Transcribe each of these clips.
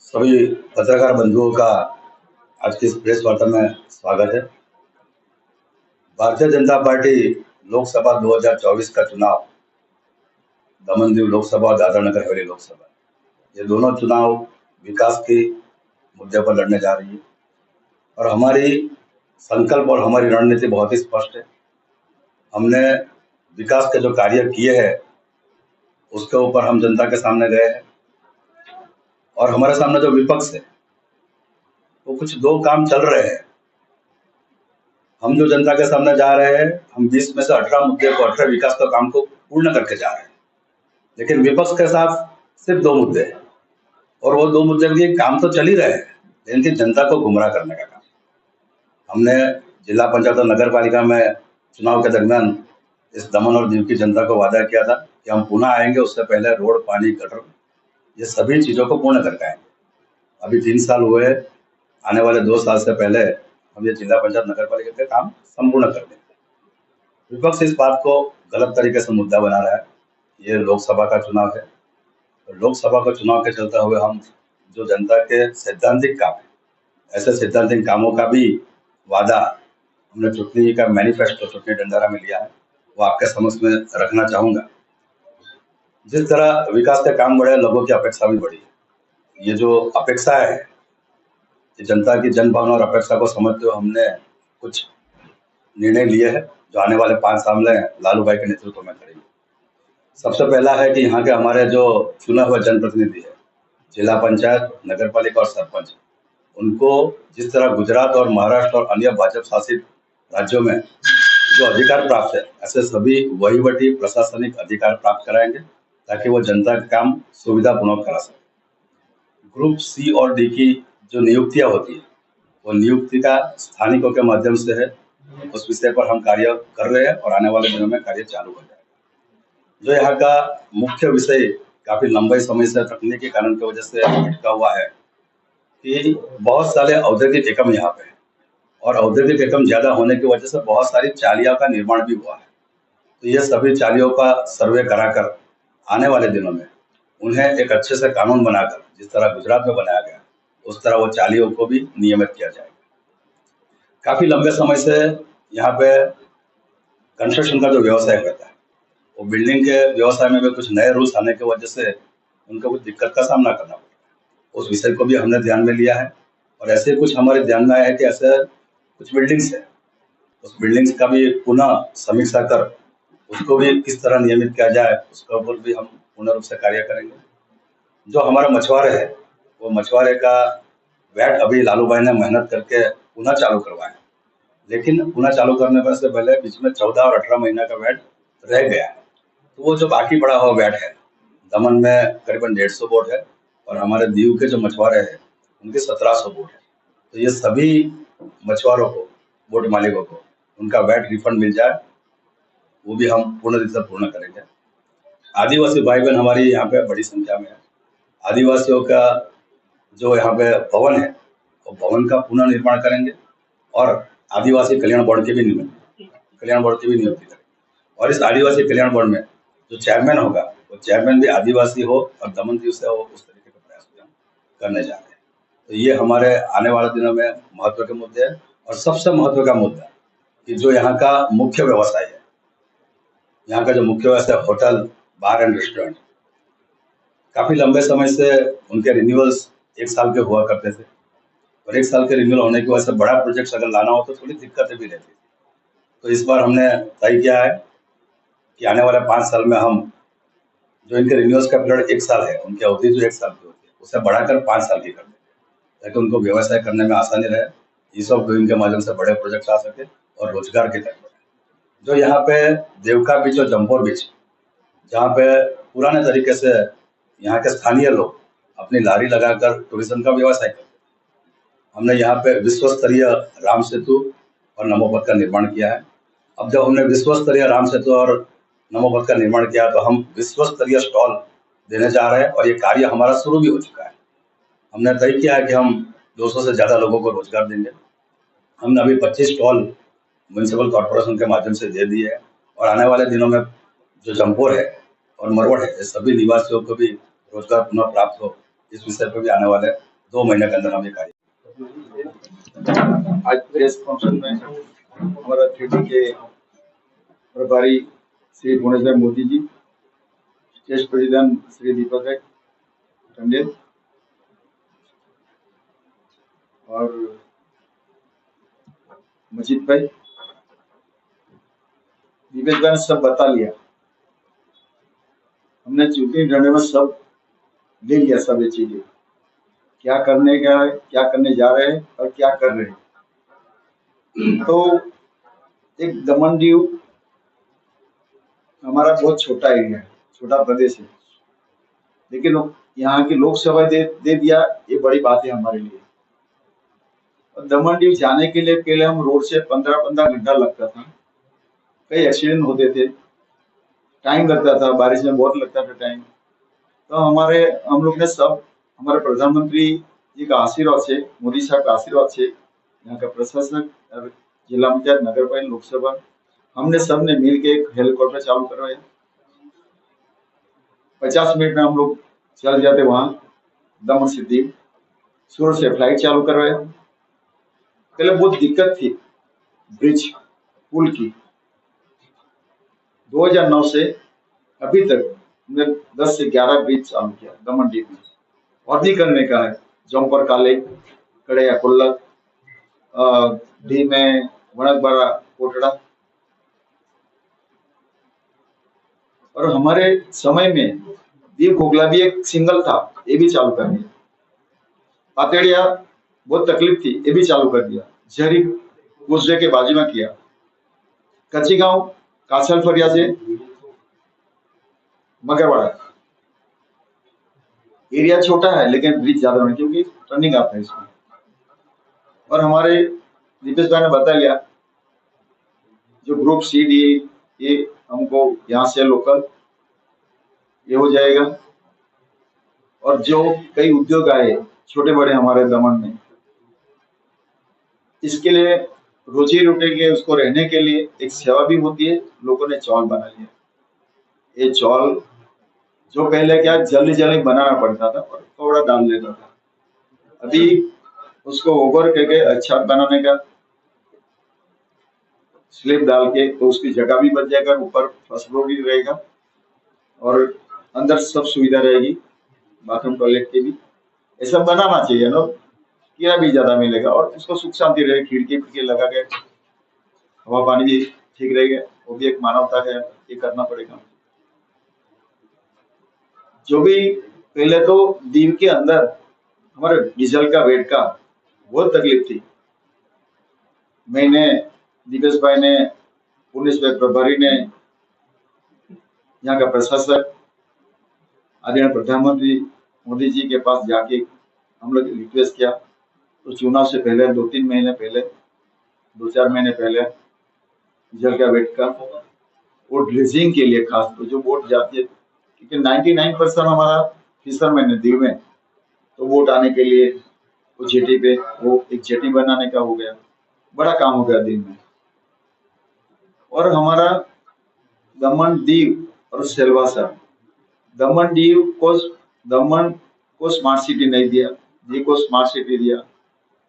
सभी पत्रकार बंधुओं का आज की इस प्रेस वार्ता में स्वागत है। भारतीय जनता पार्टी लोकसभा 2024 का चुनाव दमन-दीव लोकसभा और दादरा नगर हवेली लोकसभा, ये दोनों चुनाव विकास के मुद्दे पर लड़ने जा रही है और हमारी संकल्प और हमारी रणनीति बहुत ही स्पष्ट है। हमने विकास के जो कार्य किए हैं उसके ऊपर हम जनता के सामने गए हैं और हमारे सामने जो विपक्ष है वो कुछ दो काम चल रहे हैं। हम जो जनता के सामने जा रहे हैं, हम 20 में से 18 मुद्दे को 18 विकास का काम को पूर्ण करके जा रहे हैं, लेकिन विपक्ष के साथ सिर्फ 2 मुद्दे हैं और वो 2 मुद्दे के काम तो चल ही रहे हैं, लेकिन जनता को गुमराह करने का काम। हमने जिला पंचायत और नगर पालिका में चुनाव के दरमियान इस दमन और दीव की जनता को वादा किया था कि हम पुनः आएंगे, उससे पहले रोड, पानी, गटर, ये सभी चीजों को पूर्ण करके आएंगे। अभी 3 साल हुए, आने वाले 2 साल से पहले हम ये जिला पंचायत नगर पालिका के काम संपूर्ण कर देंगे। विपक्ष इस बात को गलत तरीके से मुद्दा बना रहा है। ये लोकसभा का चुनाव है, तो लोकसभा का चुनाव के चलते हुए हम जो जनता के सैद्धांतिक काम है, ऐसे सैद्धांतिक कामों का भी वादा हमने चुनावी का मैनिफेस्टो चुनावी ढंढारा में लिया है, वो आपके समक्ष में रखना चाहूंगा। जिस तरह विकास के काम बढ़े, लोगों की अपेक्षा भी बढ़ी है। ये जो अपेक्षा है, ये जनता की जन भावना और अपेक्षा को समझते हुए हमने कुछ निर्णय लिए हैं जो आने वाले 5 साल में लालू भाई के नेतृत्व में करेंगे। सबसे पहला है कि यहाँ के हमारे जो चुने हुए जनप्रतिनिधि है, जिला पंचायत, नगर पालिका और सरपंच, उनको जिस तरह गुजरात और महाराष्ट्र और अन्य भाजपा शासित राज्यों में जो अधिकार प्राप्त है, ऐसे सभी वहीवटी प्रशासनिक अधिकार प्राप्त कराएंगे ताकि वो जनता का काम सुविधापूर्वक करा सके। ग्रुप सी और डी की जो नियुक्तियां होती है, वो नियुक्ति का स्थानिकों के माध्यम से है। उस विषय पर हम कार्य कर रहे हैं और आने वाले दिनों में कार्य चालू हो जाएगा। जो यहाँ का मुख्य विषय काफी लंबे समय से तकनीकी कारण की वजह से अटका हुआ है कि बहुत सारे औद्योगिक एकम यहाँ पे है और औद्योगिक एकम ज्यादा होने की वजह से बहुत सारी चालियों का निर्माण भी हुआ है। तो ये सभी चालियों का सर्वे कराकर आने वाले दिनों में उन्हें एक अच्छे से कानून बनाकर, जिस तरह गुजरात में बनाया गया, उस तरह वो चालियों को भी नियमित किया जाएगा। काफी लंबे समय से यहाँ पे कंस्ट्रक्शन का जो व्यवसाय रहता है, वो बिल्डिंग के व्यवसाय में भी कुछ नए रूल्स आने की वजह से उनको कुछ दिक्कत का सामना करना पड़ता है। उस विषय को भी हमने ध्यान में लिया है और ऐसे कुछ हमारे ध्यान में आया है कि ऐसे कुछ बिल्डिंग्स है, उस बिल्डिंग्स का भी पुनः समीक्षा कर उसको भी किस तरह नियमित किया जाए, उसके ऊपर भी हम पूर्ण रूप से कार्य करेंगे। जो हमारा मछुआरे है, वो मछुआरे का वैट अभी लालू भाई ने मेहनत करके पुनः चालू करवाया, लेकिन पुनः चालू करने पर से पहले बीच में 14 और 18 महीना का वैट रह गया है। तो वो जो बाकी पड़ा हुआ वैट है, दमन में करीबन 150 बोट है और हमारे दीव के जो मछुआरे हैं उनके 1700 बोट है। तो ये सभी मछुआरों को, बोट मालिकों को उनका वैट रिफंड मिल जाए, वो भी हम पूर्ण रूप से पूर्ण करेंगे। आदिवासी भाई बहन हमारी यहाँ पे बड़ी संख्या में है। आदिवासियों का जो यहाँ पे भवन है, वो भवन का पुनः निर्माण करेंगे और आदिवासी कल्याण बोर्ड की भी नियुक्ति करेंगे। और इस आदिवासी कल्याण बोर्ड में जो चेयरमैन होगा, वो चेयरमैन भी आदिवासी हो और दमन दीव से हो, उस तरीके का प्रयास भी हम करने जा रहे हैं। तो ये हमारे आने वाले दिनों में महत्व के मुद्दे हैं। और सबसे महत्व का मुद्दा कि जो यहाँ का मुख्य व्यवसाय है, यहाँ का जो मुख्य व्यवसाय होटल, बार एंड रेस्टोरेंट, काफी लंबे समय से उनके रिन्यूअल्स 1 साल के हुआ करते थे और 1 साल के रिन्यूअल होने की वजह से बड़ा प्रोजेक्ट अगर लाना हो तो थोड़ी दिक्कतें भी रहती थी। तो इस बार हमने तय किया है कि आने वाले 5 साल में हम जो इनके रिन्यूअल्स का पीरियड 1 साल है, उनकी अवधि जो 1 साल की होती है, उसे बढ़ाकर 5 साल की कर देंगे ताकि उनको व्यवसाय करने में आसानी रहे, ईज ऑफ डूइंग के माध्यम से बड़े प्रोजेक्ट आ सके और रोजगार की तरफ बढ़े। जो यहाँ पे देवका बीच और जम्पोर बीच, जहाँ पे पुराने तरीके से यहाँ के स्थानीय लोग अपनी लारी लगाकर टूरिज्म का व्यवसाय करते, हमने यहाँ पे विश्व स्तरीय राम सेतु और नमोपथ का निर्माण किया है। अब जब हमने विश्व स्तरीय राम सेतु और नमोपथ का निर्माण किया तो हम विश्व स्तरीय स्टॉल देने जा रहे हैं और ये कार्य हमारा शुरू भी हो चुका है। हमने तय किया है कि हम 200 से ज्यादा लोगों को रोजगार देंगे। हमने अभी 25 स्टॉल म्यूनिसिपल कॉर्पोरेशन के माध्यम से दे दिए है और आने वाले दिनों में जो जमपोर है और मरवट है, सभी निवासियों को भी रोजगार पुनः प्राप्त हो, इस विषय पर भी आने वाले 2 महीने के अंदर हम ये कार्य। आज प्रेस कॉन्फ्रेंस में हमारा खेती के प्रभारी श्री भुवनेश भाई मोदी जी, स्टेट प्रेसिडेंट श्री दीपक भाई टंडेल और मजीद भाई, दीपेश भाई ने सब बता लिया। हमने चुनावी निर्णय में सब ले लिया, सब ये चीजें क्या करने का है, क्या करने जा रहे हैं और क्या कर रहे हैं। तो एक दमन दीव हमारा बहुत छोटा एरिया है, छोटा प्रदेश है, लेकिन यहाँ की लोकसभा दे दिया, ये बड़ी बात है हमारे लिए। और दमन दीव जाने के लिए पहले हम रोड से 15-15 घंटा लगता था, कई एक्सीडेंट होते थे, टाइम लगता था, बारिश में बहुत लगता था टाइम। तो हम लोग ने सब हमारे प्रधानमंत्री जी का आशीर्वाद से, मोदी साहब का आशीर्वाद से, यहाँ का प्रशासक, जिला पंचायत, नगर पालिका, लोकसभा, हमने सब ने मिल के एक हेलीकॉप्टर चालू करवाया। 50 मिनट में हम लोग चल जाते वहां दमन से दीव। सूरत से फ्लाइट चालू करवाया। पहले बहुत दिक्कत थी ब्रिज पुल की। 2009 से अभी तक हमने 10 से 11 ब्रिज चालू किया दमन दीव में, और भी करने का है। जमपर काले, कड़ैया कुल्लक, दी में वणकबरा कोटड़ा। और हमारे समय में दीव घोगला भी एक सिंगल था, ये भी चालू कर दिया। पातेड़िया बहुत तकलीफ थी, ये भी चालू कर दिया। झरी गुजरे के बाजू में किया। कच्ची गांव कासल फरिया से मगरवाड़ा, एरिया छोटा है लेकिन ब्रिज ज्यादा है क्योंकि टर्निंग आता है इसमें। और हमारे दीपेश भाई ने बताया जो ग्रुप सी डी, ये हमको यहाँ से लोकल ये हो जाएगा। और जो कई उद्योग आए छोटे बड़े हमारे दमन में, इसके लिए रोजी रोटी के, उसको रहने के लिए एक सेवा भी होती है। लोगों ने चौल बना लिया। ये चौल जो पहले क्या जल्दी जल्दी बनाना पड़ता था और थोड़ा डाल लेता था, अभी उसको ओवर करके अच्छा बनाने का स्लिप डाल के, तो उसकी जगह भी बच जाएगा, ऊपर फर्स्ट फ्लोर भी रहेगा और अंदर सब सुविधा रहेगी, बाथरूम टॉयलेट की भी। ऐसा बनाना चाहिए ना, किराया भी ज्यादा मिलेगा और उसको सुख शांति रहे, खिड़की खिड़की लगा के हवा पानी भी ठीक रहेगा। वो भी एक मानवता है, ये करना पड़ेगा। जो भी पहले तो दीव के अंदर हमारे डीजल का वेट का बहुत तकलीफ थी। मैंने, दीपेश भाई ने, पुलिस प्रभारी ने, यहाँ का प्रशासक, आदरणीय प्रधानमंत्री मोदी जी के पास जाके हम लोग रिक्वेस्ट किया। तो चुनाव से पहले 2-3 महीने पहले, 2-4 महीने पहले डीजल का वेट का वो ड्रेजिंग के लिए खास तो जो बोट जाती है, क्योंकि 99% हमारा फिशरमैन है दीव में, तो बोट आने के लिए वो जेटी पे वो एक जेटी बनाने का हो गया, बड़ा काम हो गया दीव में। और हमारा दमन दीव और सिलवासा, दमन को स्मार्ट सिटी नहीं दिया, दीव को स्मार्ट सिटी दिया,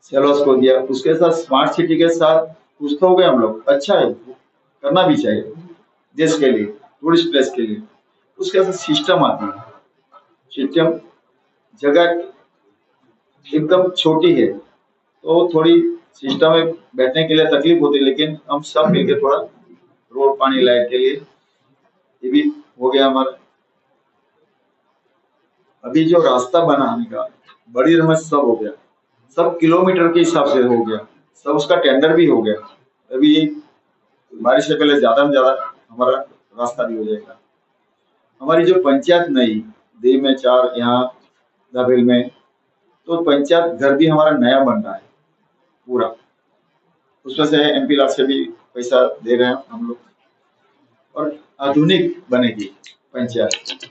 सेल्वास को दिया। उसके साथ स्मार्ट सिटी के साथ कुछ तो हो गए हम लोग, अच्छा है, करना भी चाहिए देश के लिए, टूरिस्ट प्लेस के लिए। उसके साथ सिस्टम आती है, सिस्टम जगह एकदम छोटी है तो थोड़ी सिस्टम में बैठने के लिए तकलीफ होती है, लेकिन हम सब मिलकर थोड़ा रोड पानी लाइट के लिए ये भी हो गया हमारा। अभी जो रास्ता बनाने का बड़ी रमत सब हो गया, सब किलोमीटर के हिसाब से हो गया, सब उसका टेंडर भी हो गया। अभी बारिश से पहले ज्यादा में ज्यादा हमारा रास्ता भी हो जाएगा। हमारी जो पंचायत नई देव में 4, यहाँ दाबेल में, तो पंचायत घर भी हमारा नया बन रहा है पूरा, उसमें से MP लाख से भी पैसा दे रहे हैं हम लोग, और आधुनिक बनेगी पंचायत।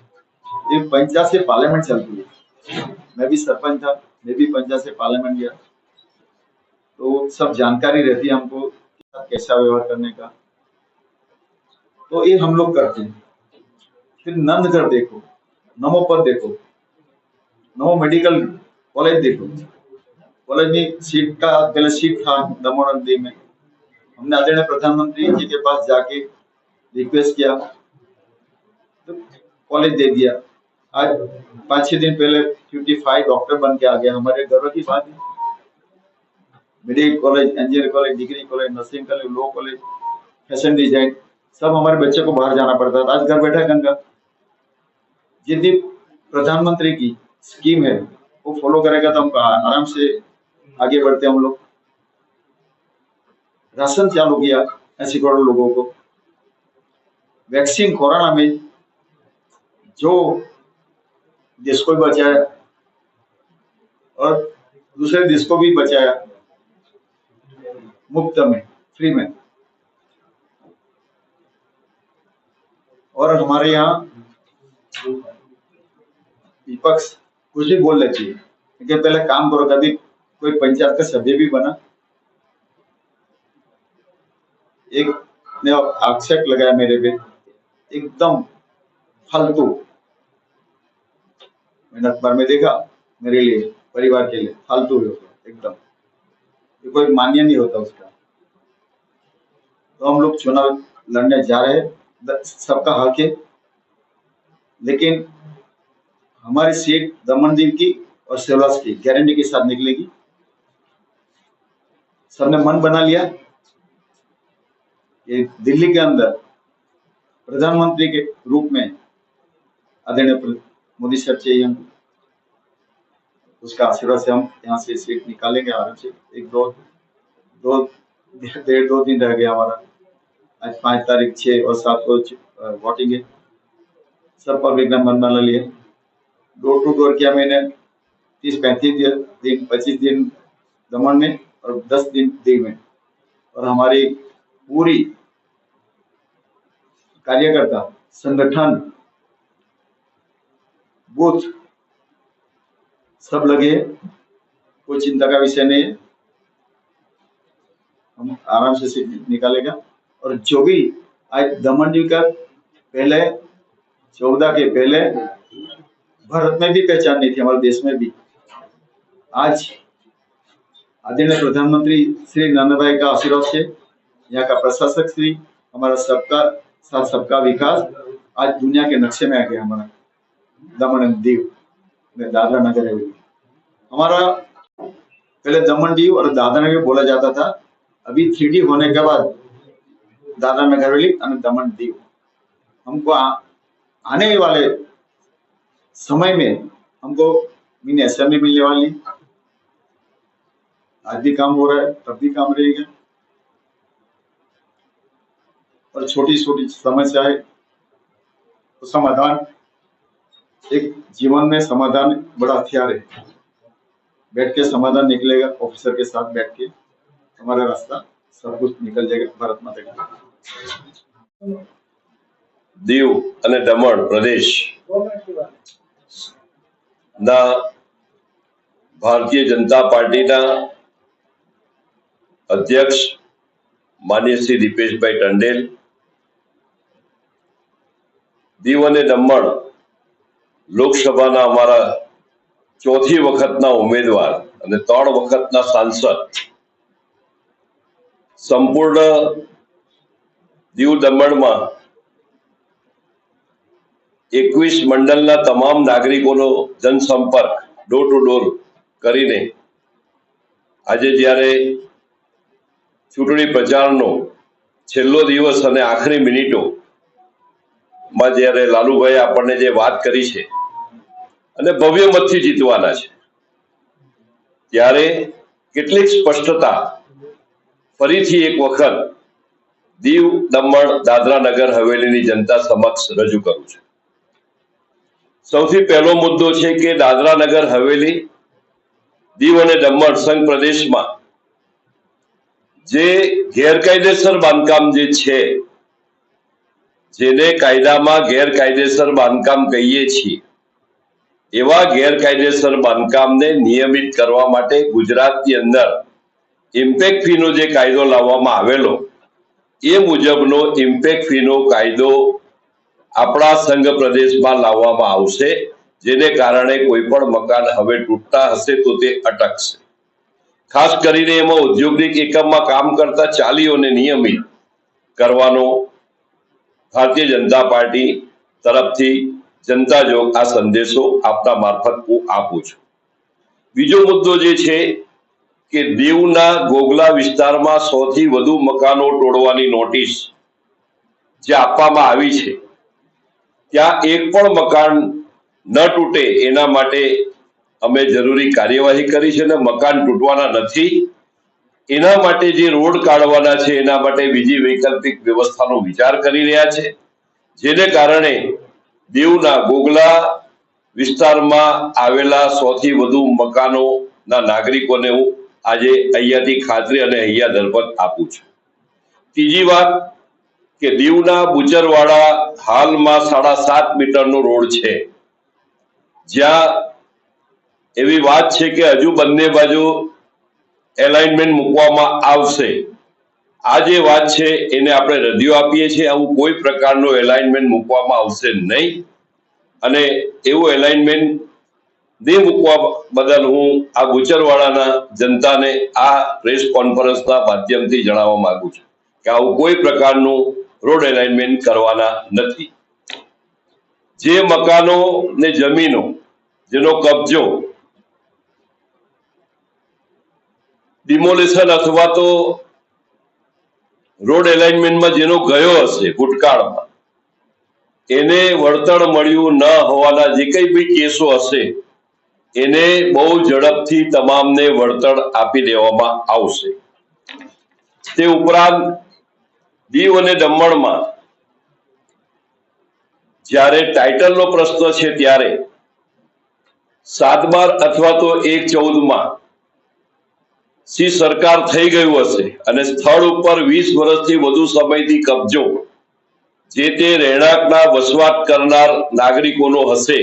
ये पंचायत से पार्लियामेंट चलती है। मैं भी सरपंच था, मैं भी पंचायत से पार्लियामेंट गया, तो सब जानकारी रहती है हमको कैसा व्यवहार करने का। तो ये हम लोग करते हैं। फिर नंदगढ़ देखो, नमो पद देखो, नमो मेडिकल कॉलेज देखो, कॉलेज में सीट का पहले सीट था दमन और दीव में। हमने आदरणीय प्रधानमंत्री जी के पास जाके रिक्वेस्ट किया तो कॉलेज दे दिया। आज 5-6 दिन पहले 55 डॉक्टर बन के आ गया, हमारे गर्व की बात है। Medical college, engineering college, degree college, nursing college, law college, fashion design, सब हमारे बच्चे को बाहर जाना पड़ता था। आज घर बैठा गंगा। जितनी प्रधानमंत्री की स्कीम है वो फॉलो करेगा तो हम आराम से आगे बढ़ते हम लोग। राशन चालू किया 80 करोड़ लोगों को। वैक्सीन कोरोना में जो देश को भी बचाया और दूसरे देश को भी बचाया, मुफ्त में, फ्री में। और हमारे यहाँ विपक्ष कुछ भी बोल लेती है, क्योंकि पहले काम करो। कभी कोई पंचायत का सभ्य भी बना, एक ने आक्षेप लगाया मेरे पे, एकदम फालतू। मैंने अखबार में देखा, मेरे लिए, परिवार के लिए फालतू एकदम, कोई मान्य नहीं होता उसका। तो हम लोग चुनाव लड़ने जा रहे हैं, सबका हक है, लेकिन हमारी सीट दमन दीव की और सेवास की गारंटी के साथ निकलेगी। सबने मन बना लिया कि दिल्ली के अंदर प्रधानमंत्री के रूप में आदरणीय मोदी सर चाहिए हमको। उसका आशीर्वाद से हम यहाँ से सीट निकालेंगे आराम से। एक डेढ़ दो दिन रह गया हमारा। आज 5 तारीख, 6 और 7 को वोटिंग है। सब पब्लिक ने मन बना लिया। डोर टू डोर किया मैंने 30-35 दिन, 25 दिन दमन में और 10 दिन दीव में। और हमारी पूरी कार्यकर्ता संगठन, बूथ सब लगे, कोई चिंता का विषय नहीं है। हम आराम से सीट निकालेगा। और जो भी आज दमन दीव का पहले 14 के पहले भारत में भी पहचान नहीं थी, हमारे देश में भी। आज आदरणीय प्रधानमंत्री श्री नरेंद्र भाई का आशीर्वाद से, यहाँ का प्रशासक श्री, हमारा सबका साथ सबका विकास आज दुनिया के नक्शे में आ गया। हमारा दमन दीव में दादरा नगर हवेली, हमारा पहले दमन दीव और दादरा नगर बोला जाता था। अभी 3D होने के बाद दादरा नगर हवेली और दमन दीव। हमको आने वाले समय में हमको मिनी असेंबली मिलने वाली। आज भी काम हो रहा है, तब भी काम रहेगा। और छोटी छोटी समस्या है तो समाधान, एक जीवन में समाधान बड़ा हथियार है। बैठ के समाधान निकलेगा, ऑफिसर के साथ बैठ के हमारा रास्ता सब कुछ निकल जाएगा। भारत माता की। દીવ અને દમણ પ્રદેશ ના ભારતીય જનતા પાર્ટીના અધ્યક્ષ માનનીય શ્રી દીપેશભાઈ ટંડેલ, દીવ અને દમણ લોકસભાના અમારા 4થી વખતના ઉમેદવાર અને 3 વખતના સાંસદ, સંપૂર્ણ દીવ દમણમાં 21 મંડળના તમામ નાગરિકોનો જનસંપર્ક ડોર ટુ ડોર કરીને આજે જ્યારે ચૂંટણી પ્રચારનો છેલ્લો દિવસ અને આખરી મિનિટોમાં જ્યારે લાલુભાઈ આપણને જે વાત કરી છે અને ભવ્ય મતથી જીતવાના છે, ત્યારે કેટલીક સ્પષ્ટતા ફરીથી એક વખત દીવ દમણ દાદરા નગર હવેલીની જનતા સમક્ષ રજૂ કરું છું। સૌથી પહેલો મુદ્દો છે કે દાદરા નગર હવેલી, દીવ અને દમણ સંઘ પ્રદેશમાં જે ગેરકાયદેસર બાંધકામ જે છે, જેને કાયદામાં ગેરકાયદેસર બાંધકામ કહીએ છીએ, એવા ગેરકાયદેસર બાંધકામને નિયમિત કરવા માટે ગુજરાતની અંદર ઇમ્પેક્ટ ફીનો જે કાયદો લાવવામાં આવેલો, એ મુજબનો ઇમ્પેક્ટ ફીનો કાયદો આપણા સંઘ પ્રદેશમાં લાવવામાં આવશે જેને કારણે કોઈ પણ મકાન હવે તૂટતા હશે તો તે અટકશે. ખાસ કરીને એમાં ઔદ્યોગિક એકમમાં કામ કરતા ચાલીઓને નિયમિત કરવાનો ભારતીય જનતા પાર્ટી તરફથી જનતા જોગ આ સંદેશો આપના મારફત હું આપું છું. બીજો મુદ્દો જે છે કે દીવના ગોગલા વિસ્તારમાં 100 થી વધુ મકાનો તોડવાની નોટિસ જે આપવામાં આવી છે, ત્યાં એક પણ મકાન ન તૂટે એના માટે અમે જરૂરી કાર્યવાહી કરી છે અને મકાન તૂટવાના નથી એના માટે જે રોડ કાઢવાના છે એના માટે બીજી વૈકલ્પિક વ્યવસ્થાનો વિચાર કરી રહ્યા છે, જેને કારણે દીવના ગોગલા વિસ્તારમાં આવેલા 100 થી વધુ મકાનોના નાગરિકોને હું આજે અહીંયાથી ખાતરી અને અહીંયા દરપત આપું છું. ત્રીજી વાત કે દીવના બુચરવાડા હાલમાં 7.5 મીટરનો રોડ છે, જ્યાં એવી વાત છે કે હજુ બંને બાજુ એલાઇનમેન્ટ મૂકવામાં આવશે. આ જે વાત છે એને આપણે રદિયો આપીએ છીએ. આવું કોઈ પ્રકારનું એલાઇનમેન્ટ મૂકવામાં આવશે નહીં અને એવું એલાઇનમેન્ટ નહીં મૂકવા બદલ હું આ બુચરવાડાના જનતાને આ પ્રેસ કોન્ફરન્સના માધ્યમથી જણાવવા માંગુ છું કે આવું કોઈ પ્રકારનું રોડ એલાઇનમેન્ટ કરવાના નથી. જે મકાનો ને જમીનો જેનો કબજો ડિમોલેશન અથવા તો રોડ એલાઇનમેન્ટમાં જેનો ગયો હશે ભૂતકાળમાં, એને વળતર મળ્યું ન હોવાના જે કંઈ બી કેસો હશે એને બહુ ઝડપથી તમામને વળતર આપી દેવામાં આવશે. તે ઉપરાંત દીવ અને દમણમાં જ્યારે ટાઇટલનો પ્રશ્ન છે ત્યારે 7/12 અથવા તો 1/14 સી સરકાર થઈ ગયું હશે અને સ્થળ ઉપર 20 વર્ષથી વધુ સમયથી કબજો જે તે રહેણાંકના વસવાટ કરનાર નાગરિકોનો હશે.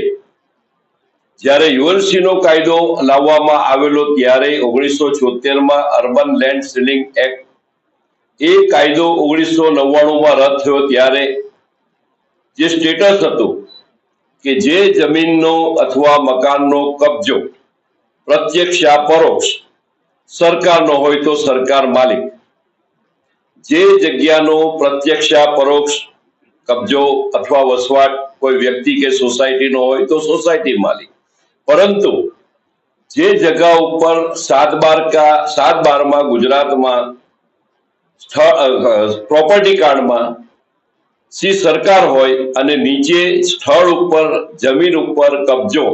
જ્યારે યુએનસીનો કાયદો લાવવામાં આવેલો ત્યારે 1976માં અર્બન લેન્ડ સીલિંગ એક્ટ, એ કાયદો 1999માં રદ થયો ત્યારે જે સ્ટેટસ હતું કે જે જમીનનો અથવા મકાનનો કબજો પ્રત્યક્ષ યા પરોક્ષ સરકારનો હોય તો સરકાર માલિક, જે જગ્યાનો પ્રત્યક્ષ યા પરોક્ષ કબજો અથવા વસવાટ કોઈ વ્યક્તિ કે સોસાયટીનો હોય તો સોસાયટી માલિક, પરંતુ જે જગ્યા ઉપર 7/12માં ગુજરાતમાં પ્રોપર્ટી કાર્ડમાં સી સરકાર હોય અને નીચે સ્થળ ઉપર જમીન ઉપર કબજો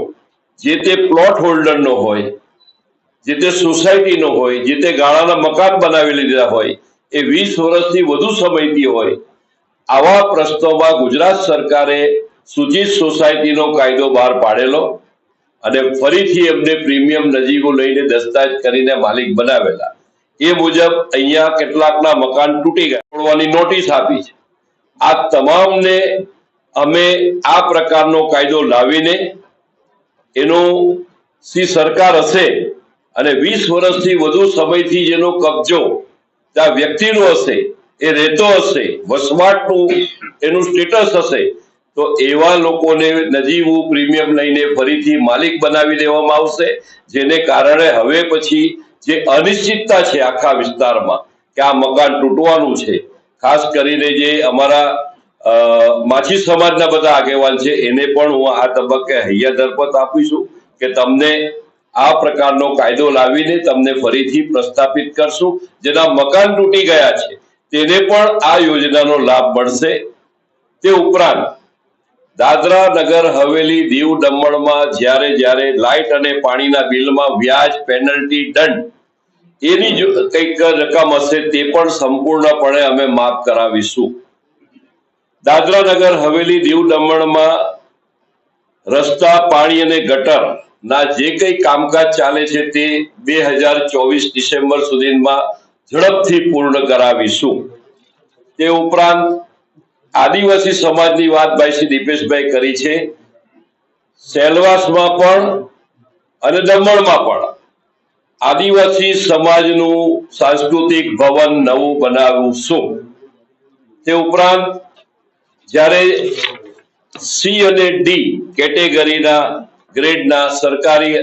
જે તે પ્લોટ હોલ્ડરનો હોય, જે તે સોસાયટીનો હોય, જે તે ગાળાના મકાન બનાવી લીધા હોય, એ 20 વર્ષથી વધુ સમયથી હોય, આવા પ્રશ્નોમાં ગુજરાત સરકારે સૂચિત સોસાયટીનો કાયદો બહાર પાડેલો અને ફરીથી એમને પ્રીમિયમ નજીવો લઈને દસ્તાવેજ કરીને માલિક બનાવેલા. એ મુજબ અહીંયા કેટલાકના મકાન તૂટી ગયા, તોડવાની નોટિસ આપી છે. આ તમામને અમે આ પ્રકારનો કાયદો લાવીને એનો સી સરકાર હશે અને 20 વર્ષથી વધુ સમયથી જેનો કબજો ત્યાં વ્યક્તિનો હશે, એ રહેતો હશે, વસવાટનું એનું સ્ટેટસ હશે, તો એવા લોકોને નજીવું પ્રીમિયમ લઈને ફરીથી માલિક બનાવી દેવામાં આવશે. જેને કારણે હવે પછી જે અનિશ્ચિતતા છે આખા વિસ્તારમાં કે આ મકાન તૂટવાનું છે, ખાસ કરીને જે અમારા માછી સમાજના બધા આગેવાન છે એને પણ હું આ તબક્કે હૈયા દરપત આપીશું કે તમને આ પ્રકારનો કાયદો લાવીને તમને ફરીથી પ્રસ્થાપિત કરશું. જેના મકાન તૂટી ગયા છે તેને પણ આ યોજનાનો લાભ મળશે. તે ઉપરાંત દાદરા નગર હવેલી દીવ દમણમાં જ્યારે લાઇટ અને પાણીના બિલમાં વ્યાજ, પેનલ્ટી, દંડ એની જો કંઈક રકમ હશે તે પણ સંપૂર્ણપણે અમે માફ કરાવીશું. દાદરા નગર હવેલી દીવ દમણમાં રસ્તા, પાણી અને ગટર ના જે કંઈ કામકાજ ચાલે છે તે 2024 ડિસેમ્બર સુધીમાં ઝડપથી પૂર્ણ કરાવીશું. તે ઉપરાંત આદિવાસી સમાજની વાત ભાઈ શ્રી દીપેશભાઈ કરી છે. સેલવાસમાં પણ અને દમણમાં પણ આદિવાસી સમાજનું સાંસ્કૃતિક ભવન નવું બનાવીશું. તે ઉપરાંત જ્યારે સી અને ડી કેટેગરીના ગ્રેડના સરકારી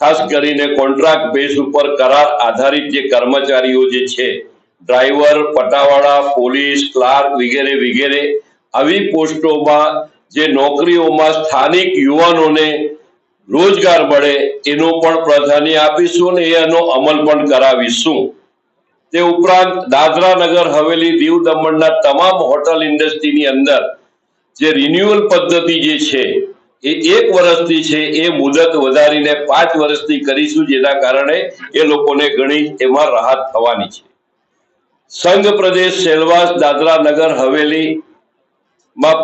ખાસ કરીને કોન્ટ્રાક્ટ બેઝ ઉપર કરાર આધારિત જે કર્મચારીઓ જે છે, ડ્રાઈવર, પટાવાળા, પોલીસ, ક્લાર્ક વગેરે વગેરે આવી પોસ્ટોમાં જે નોકરીઓમાં સ્થાનિક યુવાનોને રોજગાર મળે એનું પણ પ્રાધાન્ય આપીશું અને એનો અમલ પણ કરાવીશું. તે ઉપરાંત દાદરા નગર હવેલી દીવ દમણના તમામ હોટલ ઇન્ડસ્ટ્રીની અંદર જે રિન્યુઅલ પદ્ધતિ જે છે એ 1 વર્ષની છે, એ મુદત વધારીને 5 વર્ષની કરીશું, જેના કારણે એ લોકોને ઘણી એમાં રાહત થવાની છે. સંઘ પ્રદેશ સેલવાસ દાદરા નગર હવેલી માં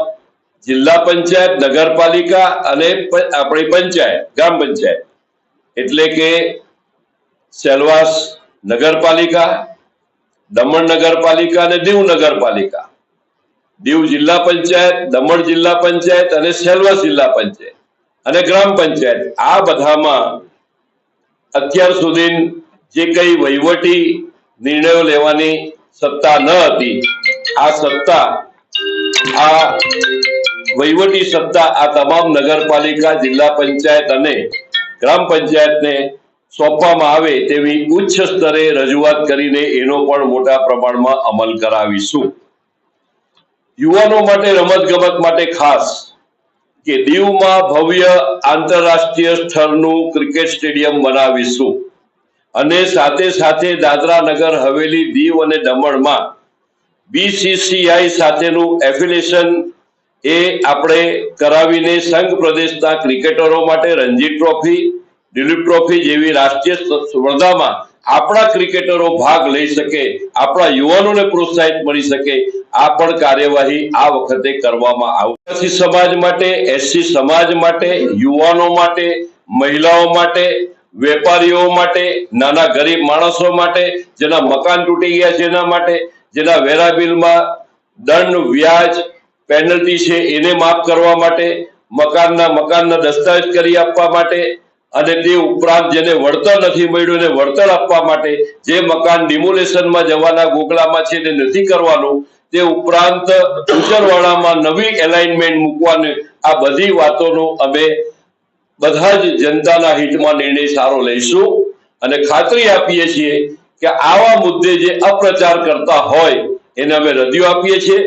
જિલ્લા પંચાયત, નગરપાલિકા અને આપણી પંચાયત, ગ્રામ પંચાયત એટલે કે સેલવાસ નગરપાલિકા, દમણ નગરપાલિકા અને દીવ નગરપાલિકા, દીવ જિલ્લા પંચાયત, દમણ જિલ્લા પંચાયત અને સેલવાસ જિલ્લા પંચાયત અને ગ્રામ પંચાયત, આ બધામાં અત્યાર સુધી જે કઈ વહીવટી નિર્ણયો લેવાની સત્તા ન હતી, આ સત્તા, આ વહીવટી સત્તા આ તમામ નગરપાલિકા, જિલ્લા પંચાયત અને ગ્રામ પંચાયતને સોંપવામાં આવે તેવી ઉચ્ચ સ્તરે રજૂઆત કરીને એનો પણ મોટા પ્રમાણમાં અમલ કરાવીશું. યુવાનો માટે રમતગમત માટે ખાસ કે દીવમાં ભવ્ય આંતરરાષ્ટ્રીય સ્તરનું ક્રિકેટ સ્ટેડિયમ બનાવીશું અને સાથે સાથે દાદરા નગર હવેલી, દીવ અને દમણમાં BCCI સાથેનું એફિલિએશન એ આપણે કરાવીને સંઘ પ્રદેશના ક્રિકેટરો માટે રણજી ટ્રોફી, દિલીપ ટ્રોફી જેવી રાષ્ટ્રીય સ્પર્ધામાં આપણા ક્રિકેટરો ભાગ લઈ શકે, આપણા યુવાનોને પ્રોત્સાહિત મળી શકે, આ પણ કાર્યવાહી આ વખતે કરવામાં આવશે. સમાજ માટે, SC સમાજ માટે, યુવાનો માટે, મહિલાઓ માટે, વેપારીઓ માટે, નાના ગરીબ માણસો માટે, જેના મકાન તૂટી ગયા છે એના માટે, જેના વેરા બિલમાં દંડ, વ્યાજ, પેનલ્ટી છે એને માફ કરવા માટે, મકાનના દસ્તાવેજ કરી આપવા માટે અને તે ઉપરાંત જેને વળતર નથી મળ્યું એને વળતર આપવા માટે, જે મકાન ડિમોલેશનમાં જવાના ગોગલામાં છે એને નથી કરવાનું, તે ઉપરાંત ઉચરવાળામાં નવી એલાઇનમેન્ટ મૂકવાની, આ બધી વાતોનો અમે બધા જ જનતાના હિતમાં નિર્ણય સારો લઈશું અને ખાતરી આપીએ છીએ કે આવા મુદ્દે જે અપ્રચાર કરતા હોય એને અમે રદિયો આપીએ છીએ.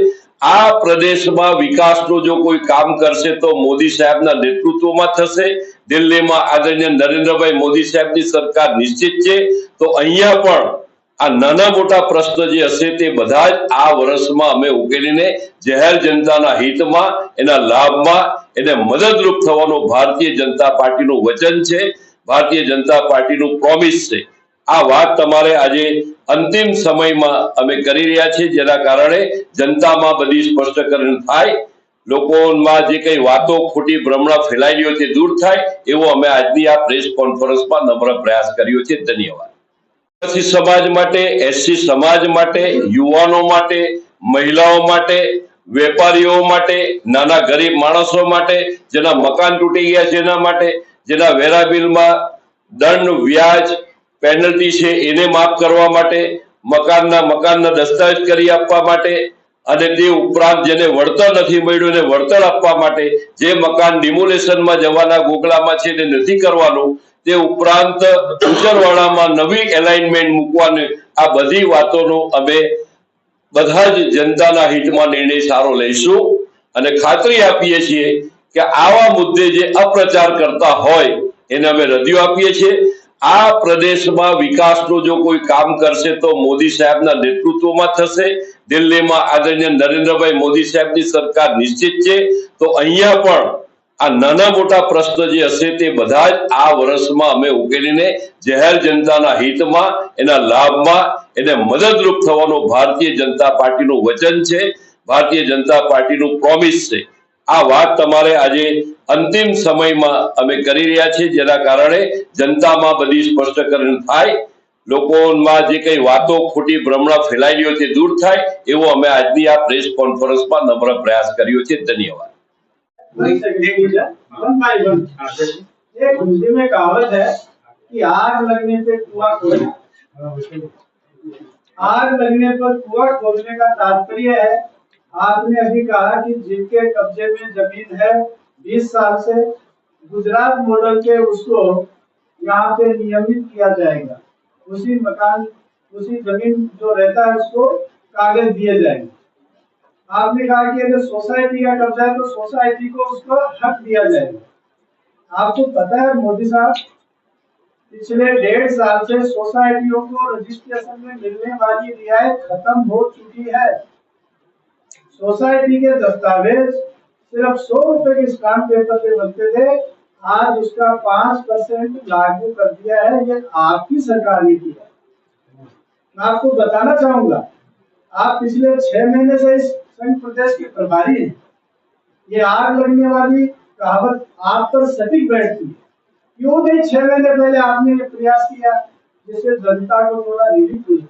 આ પ્રદેશમાં વિકાસનું જો કોઈ કામ કરશે તો મોદી સાહેબના નેતૃત્વમાં થશે. દિલ્હીમાં આદરણીય નરેન્દ્રભાઈ મોદી સાહેબની સરકાર નિશ્ચિત છે. તો અહીંયા પણ આ નાના મોટા પ્રશ્ન જે હશે તે બધા જ આ વર્ષમાં અમે ઉકેલીને જાહેર જનતાના હિતમાં, એના લાભમાં એને મદદરૂપ થવાનો ભારતીય જનતા પાર્ટીનું વચન છે, ભારતીય જનતા પાર્ટીનું પ્રોમિસ છે. આ વાત તમારે આજે અંતિમ સમયમાં અમે કરી રહ્યા છીએ, જેના કારણે જનતામાં બધી સ્પષ્ટીકરણ થાય, લોકોમાં જે કઈ વાતો ખોટી ભ્રમણા ફેલાઈ રહ્યો છે દૂર થાય, એવો અમે આજની આ પ્રેસ કોન્ફરન્સમાં નમ્ર પ્રયાસ કર્યો છે. ધન્યવાદ. સમાજ માટે, SC સમાજ માટે, યુવાનો માટે, મહિલાઓ માટે, વેપારીઓ માટે, નાના ગરીબ માણસો માટે, જેના મકાન તૂટી ગયા છે એના માટે, જેના વેરા બિલમાં દંડ, વ્યાજ, પેનલ્ટી છે એને માફ કરવા માટે, મકાનના દસ્તાવેજ કરી આપવા માટે અને તે ઉપરાંત જેને વળતર નથી મળ્યું એને વળતર આપવા માટે, જે મકાન ડિમોલેશનમાં જવાના ગોગલામાં છે એને નથી કરવાનું, તે ઉપરાંત ઉચરવાળામાં નવી એલાઇનમેન્ટ મૂકવાની, આ બધી વાતોનો અમે બધા જ જનતાના હિતમાં નિર્ણય સારો લઈશું અને ખાતરી આપીએ છીએ કે આવા મુદ્દે જે અપ્રચાર કરતા હોય એને અમે રદિયો આપીએ છીએ. આ પ્રદેશમાં વિકાસનું જો કોઈ કામ કરશે તો મોદી સાહેબના નેતૃત્વમાં થશે. દિલ્હીમાં આદરણીય નરેન્દ્રભાઈ મોદી સાહેબની સરકાર નિશ્ચિત છે. તો અહીંયા પણ આ નાના મોટા પ્રશ્ન જે હશે તે બધા જ આ વર્ષમાં અમે ઉકેલીને જાહેર જનતાના હિતમાં, એના લાભમાં એને મદદરૂપ થવાનો ભારતીય જનતા પાર્ટીનું વચન છે, ભારતીય જનતા પાર્ટીનું પ્રોમિસ છે. આ વાત તમારે આજે અંતિમ સમયમાં અમે કરી રહ્યા છીએ, જેના કારણે જનતામાં બધી સ્પષ્ટીકરણ થાય, લોકોમાં જે કઈ વાતો ખોટી ભ્રમણા ફેલાઈ રહ્યો છે દૂર થાય, એવો અમે આજની આ પ્રેસ કોન્ફરન્સમાં નમ્ર પ્રયાસ કર્યો છે. ધન્યવાદ. एक हिंदी में कहावत है कि आग लगने पे कुआं खोदना, आग लगने पर कुआं खोदने का तात्पर्य है, आपने अभी कहा कि जिनके कब्जे में जमीन है 20 साल से गुजरात मॉडल के उसको यहाँ पे नियमित किया जाएगा। उसी मकान, उसी जमीन जो रहता है उसको कागज दिए जाएंगे। आपने कहा कि अगर सोसाइटी का कब्जा है तो सोसाइटी को उसको हक दिया जाएगा। आपको पता है मोदी साहब, पिछले 1.5 साल से सोसाइटियों को रजिस्ट्रेशन में मिलने वाली रियायत खत्म हो चुकी है। सोसाइटी के दस्तावेज सिर्फ 100 रुपए के स्टाम्प पेपर पे बनते थे, आज उसका 5% लागू कर दिया है। ये आपकी सरकार ने किया। मैं आपको बताना चाहूंगा, आप पिछले 6 महीने से इस संघ प्रदेश के प्रभारी हैं। ये आग लगने वाली कहावत आप पर सटीक बैठती है। क्यों नहीं 6 महीने पहले आपने ये प्रयास किया जिससे जनता को थोड़ा रिलीफ मिले?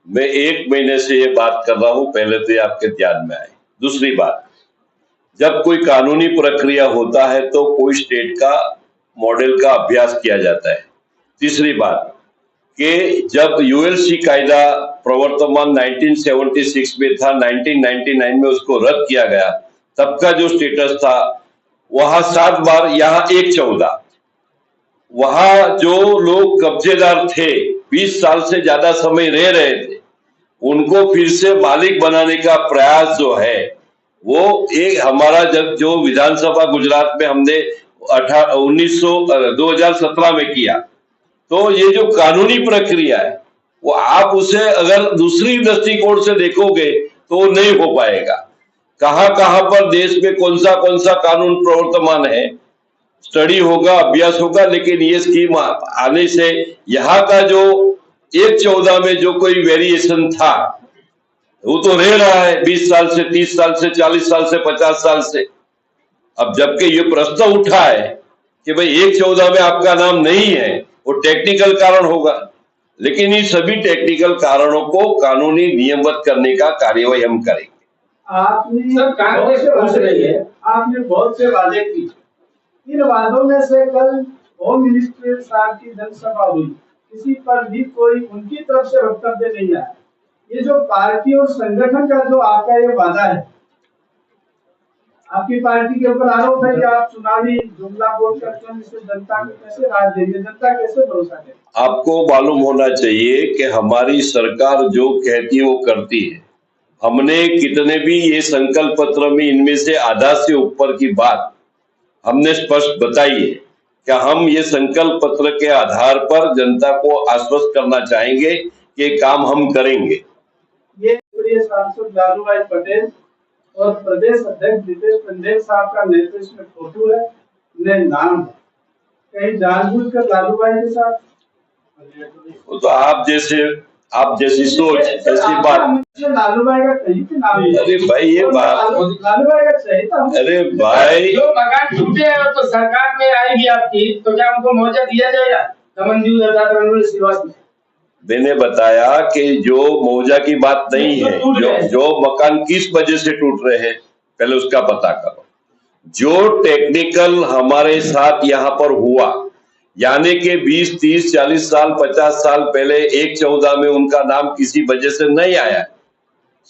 मैं 1 महीने से ये बात कर रहा हूं, पहले तो ये आपके ध्यान में आए। दूसरी बात, जब कोई कानूनी प्रक्रिया होता है तो कोई स्टेट का मॉडल का अभ्यास किया जाता है। तीसरी बात कि जब यूएलसी कायदा प्रवर्तमान 1976 में था, 1999 में उसको रद्द किया गया, तब का जो स्टेटस था वहां 7 बार, यहाँ 1/14। वहां जो लोग कब्जेदार थे, 20 साल से ज्यादा समय रह रहे थे, उनको फिर से मालिक बनाने का प्रयास जो है वो एक हमारा जब जो विधानसभा गुजरात में हमने 2017 में किया, तो ये जो कानूनी प्रक्रिया है वो आप उसे अगर दूसरी दृष्टिकोण से देखोगे तो नहीं हो पाएगा। कहां कहां पर देश में कौन सा कानून प्रवर्तमान है, स्टडी होगा, अभ्यास होगा, लेकिन ये स्कीम आने से यहाँ का जो 1/14 में जो कोई वेरिएशन था वो तो रह रहा है 20 साल से, 30 साल से, 40 साल से, 50 साल से। अब जबकि ये प्रश्न उठा है कि भाई 1/14 में आपका नाम नहीं है, वो टेक्निकल कारण होगा, लेकिन इन सभी टेक्निकल कारणों को कानूनी नियमबद्ध करने का कार्यवाही हम करेंगे। आपने बहुत से वादे किए। इन वादों में से कल होम मिनिस्टर साहब की जनसभा हुई, किसी पर भी कोई उनकी तरफ से वक्तव्य नहीं आया। ये जो पार्टी और संगठन का जो आपका ये वादा है, आपकी पार्टी के ऊपर आरोप है कि आप चुनावी जुमला बोल करके इससे जनता को कैसे राज देंगे, जनता कैसे भरोसा करेगी? आपको मालूम होना चाहिए कि हमारी सरकार जो कहती है वो करती है। हमने कितने भी ये संकल्प पत्र में इनमें से आधा से ऊपर की बात हमने स्पष्ट बताई है कि हम ये संकल्प पत्र के आधार पर जनता को आश्वस्त करना चाहेंगे कि काम हम करेंगे। ये प्रिय सांसद लालू भाई पटेल और प्रदेश अध्यक्ष दीपेश पंडेल साहब का नेतृत्व में फोटो है, उन्हें नाम है, कहीं जानबूझकर लालू भाई के साथ? वो तो आप जैसी सोच, ऐसी बात। लालू भाई का कहीं पे नाम नहीं। अरे भाई ये बात, लालू भाई का चाहिए था। अरे भाई जो मकान टूटे हैं तो सरकार में आएगी आपकी, तो क्या हमको मुआवजा दिया जाएगा? दमनजू श्रीवास ने मैंने बताया कि जो मुआवजा की बात नहीं है, जो मकान किस वजह से टूट रहे हैं पहले उसका पता करो। जो टेक्निकल हमारे साथ यहाँ पर हुआ, यानी कि 20, 30, 40 साल, 50 साल पहले 1/14 में उनका नाम किसी वजह से नहीं आया,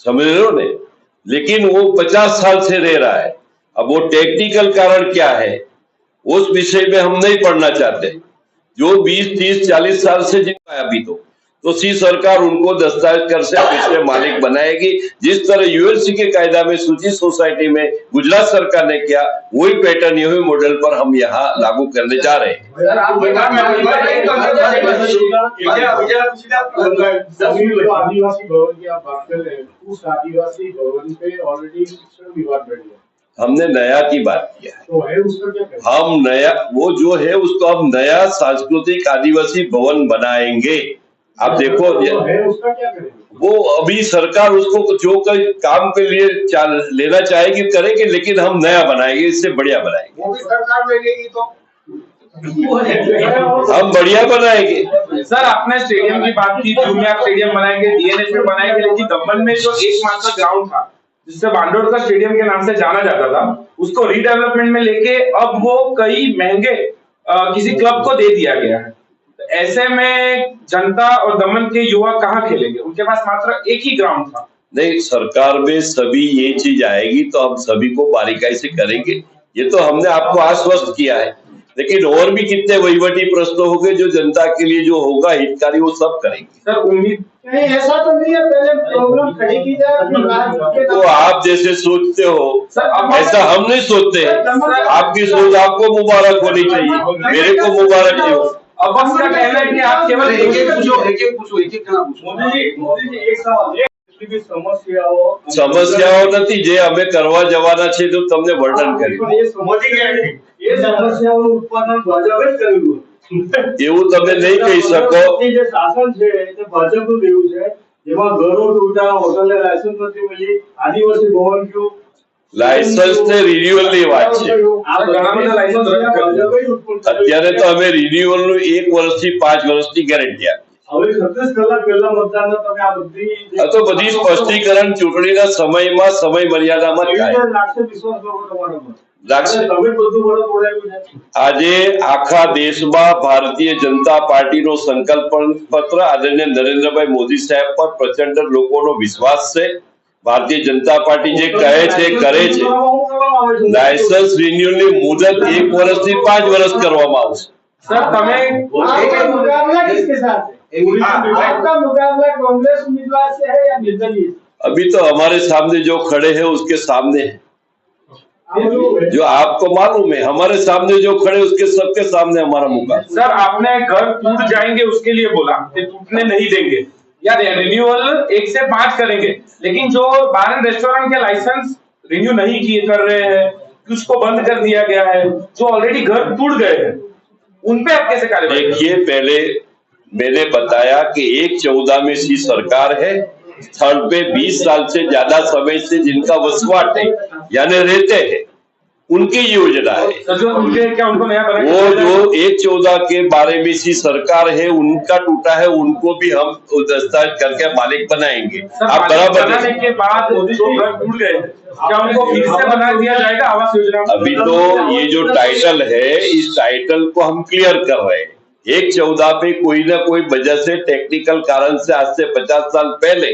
समझ रहे हो ने, लेकिन वो 50 साल से रह रहा है। अब वो टेक्निकल कारण क्या है उस विषय में हम नहीं पढ़ना चाहते। जो 20, 30, 40 साल से जिनका अभी तो सी सरकार उनको दस्तावेज कर से फिर से मालिक बनाएगी। जिस तरह यूएलसी के कायदा में सूचित सोसाइटी में गुजरात सरकार ने किया, वही पैटर्न यही मॉडल पर हम यहाँ लागू करने जा रहे हैं। आदिवासी भवन की आप बात कर रहे हैं, उस आदिवासी भवन पे ऑलरेडी विवाद बैठ गया, हमने नया की बात किया है, तो है उसका क्या? हम नया वो जो है उसको हम नया सांस्कृतिक आदिवासी भवन बनाएंगे। आप देखो है उसका क्या करेंगे? वो अभी सरकार उसको जो कोई काम के लिए लेना चाहेगी करेंगे, लेकिन हम नया बनाएंगे, इससे बढ़िया बनाएंगे। वो भी सरकार लेगी तो हम बढ़िया बनाएंगे। सर, आपने स्टेडियम की बात की, जून में आप स्टेडियम बनाएंगे, डीएनएच में बनाएंगे, लेकिन दमन में जो एकमात्र ग्राउंड था जिससे बांडोर का स्टेडियम के नाम से जाना जाता था, उसको रीडेवलपमेंट में लेके अब वो कई महंगे किसी क्लब को दे दिया गया है। ऐसे में जनता और दमन के युवा कहाँ खेलेंगे? उनके पास मात्र एक ही ग्राउंड था। नहीं, सरकार में सभी ये चीज आएगी तो हम सभी को बारीकाई से करेंगे। ये तो हमने आपको आश्वस्त किया है लेकिन और भी कितने वहीवटी प्रश्न होंगे जो जनता के लिए जो होगा हितकारी वो सब करेंगे। सर उम्मीद नहीं ऐसा तो नहीं है, पहले प्रॉब्लम खड़ी की जाए फिर राज्य के तो आप जैसे सोचते हो सर, अब ऐसा हम नहीं सोचते। आपकी सोच आपको मुबारक होनी चाहिए, मेरे को मुबारक नहीं हो। अब्बास का कहना है कि आप केवल एक एक कहना पूछो। मोदी जी एक सवाल એટલી બી સમસ્યાઓ નથી જે અમે કરવા જવાના છે તો તમને વર્ણન કર્યું પણ એ મોદી કે એ સમસ્યાઓનું ઉત્પાદન ભાજપે જ કર્યું એવું તમે નહીં કહી શકો। એ જે શાસન છે તે ભાજપનું રહ્યું છે, જેમાં ઘરો તૂટા, હોટલે લાયસન્સ નથી મળી, આદિવાસી ભવન ગયું, લાયસન્સ ને રિન્યુઅલ ની વાત છે। આ ઘણા બધા લાયસન્સ ભાજપે જ ઉત્પન્ન કર્યું। અત્યારે તો અમે રિન્યુઅલ નું 1 વર્ષથી 5 વર્ષની ગેરંટી આપી। હવે 36 કલાક પહેલા મતદાનનો તમે આ બધી આ તો બધી સ્પષ્ટીકરણ ચૂંટણીના સમયમાં સમય મર્યાદામાં થાય લાગશે વિશ્વાસ લોકો તમારા પર લાગશે। તમે બધું બળદ ઓળાવ્યું છે। આજે આખા દેશમાં ભારતીય જનતા પાર્ટીનો સંકલ્પ પત્ર આદરણીય નરેન્દ્રભાઈ મોદી સાહેબ પર પ્રચંડ લોકોનો વિશ્વાસ છે। ભારતીય જનતા પાર્ટી જે કહે છે કરે છે। લાયસન્સ રિન્યુઅલની મુદત 1 વર્ષથી 5 વર્ષ કરવામાં આવશે। सर तमें आपका मुकाबला किसके साथ है? आपका मुकाबला कांग्रेस उम्मीदवार से है या निर्दलीय? अभी तो हमारे सामने जो खड़े हैं उसके सामने है, जो आपको मालूम है। हमारे सामने जो खड़े उसके सबके सामने हमारा मुकाबला। सर आपने घर टूट जाएंगे उसके लिए बोला कि टूटने नहीं देंगे या रिन्यूअल 1 से 5 करेंगे, लेकिन जो बार एंड रेस्टोरेंट के लाइसेंस रिन्यू नहीं किए कर रहे हैं, उसको बंद कर दिया गया है, जो ऑलरेडी घर टूट गए हैं, उन पे आप कैसे कार्रवाई? देखिए, पहले मैंने बताया कि 1/14 में सी सरकार है, स्थल पे 20 साल से ज्यादा समय से जिनका वसवाट है यानी रहते हैं उनकी योजना है। सर जो उनके क्या उनको नया बनाया वो जो 1/14 के बारे में सी सरकार है उनका टूटा है, उनको भी हम दस्तावेज करके मालिक बनाएंगे। आप बराबर बनाने के बाद जो घर टूट गए हैं, क्या उनको फिर से बना दिया जाएगा आवास योजना? अभी तो ये जो टाइटल है इस टाइटल को हम क्लियर कर रहे हैं। 1/14 पे कोई ना कोई वजह से टेक्निकल कारण से आज से 50 साल पहले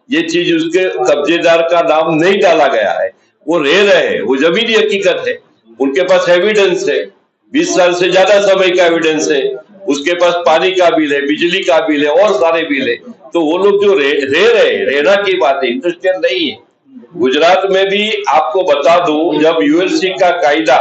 ये चीज उसके कब्जेदार का नाम नहीं डाला गया है, वो रह रहे हैं, वो जमीनी हकीकत है, उनके पास एविडेंस है, 20 साल से ज्यादा समय का एविडेंस है, उसके पास पानी का बिल है, बिजली का बिल है और सारे बिल है। तो वो लोग जो रह रहे हैं, रहना की बात है, इंटरेस्टेड नहीं है। गुजरात में भी आपको बता दूं, जब यूएलसी का कायदा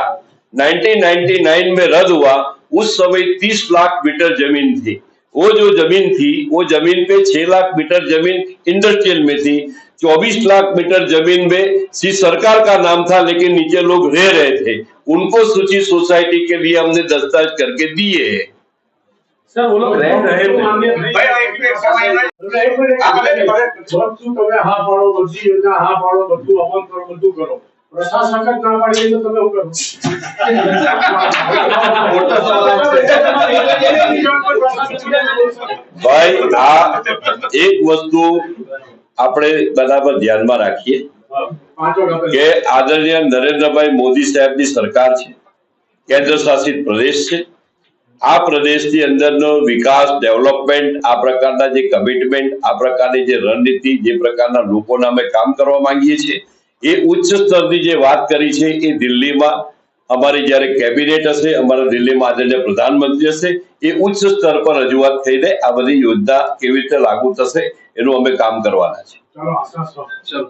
1999 में रद्द हुआ उस समय 30 लाख मीटर जमीन थी। वो जो जमीन थी वो जमीन पे 6 लाख मीटर जमीन इंडस्ट्रियल में थी, 24 लाख मीटर जमीन में सी सरकार का नाम था, लेकिन नीचे लोग रह रहे थे, उनको सूची सोसाइटी के लिए हमने दस्तावेज करके दिए है। सर वो लोग रह रहे थे। બધું તમે હા પાડો, બધી યોજના હા પાડો, બધું અમલ કરો, બધું કરો, પ્રશાસક જ ના પાડી દે તો તમે શું કરો? ભાઈ આ એક વસ્તુ આપણે બરાબર ધ્યાનમાં રાખીએ કે આદરણીય નરેન્દ્રભાઈ મોદી સાહેબની સરકાર છે, કેન્દ્ર શાસિત પ્રદેશ છે। આ પ્રદેશની અંદરનો વિકાસ, ડેવલપમેન્ટ, આ પ્રકારના જે કમિટમેન્ટ, આ પ્રકારની જે રણનીતિ, જે પ્રકારના લોકોના અમે કામ કરવા માંગીએ છીએ, એ ઉચ્ચ સ્તરની જે વાત કરી છે એ દિલ્હીમાં અમારી જ્યારે કેબિનેટ હશે, અમારા દિલ્હીમાં આદરણીય પ્રધાનમંત્રી હશે, એ ઉચ્ચ સ્તર પર રજૂઆત થઈને આ બધી યોજના કેવી રીતે લાગુ થશે એનું અમે કામ કરવાના છે। ચાલો આશા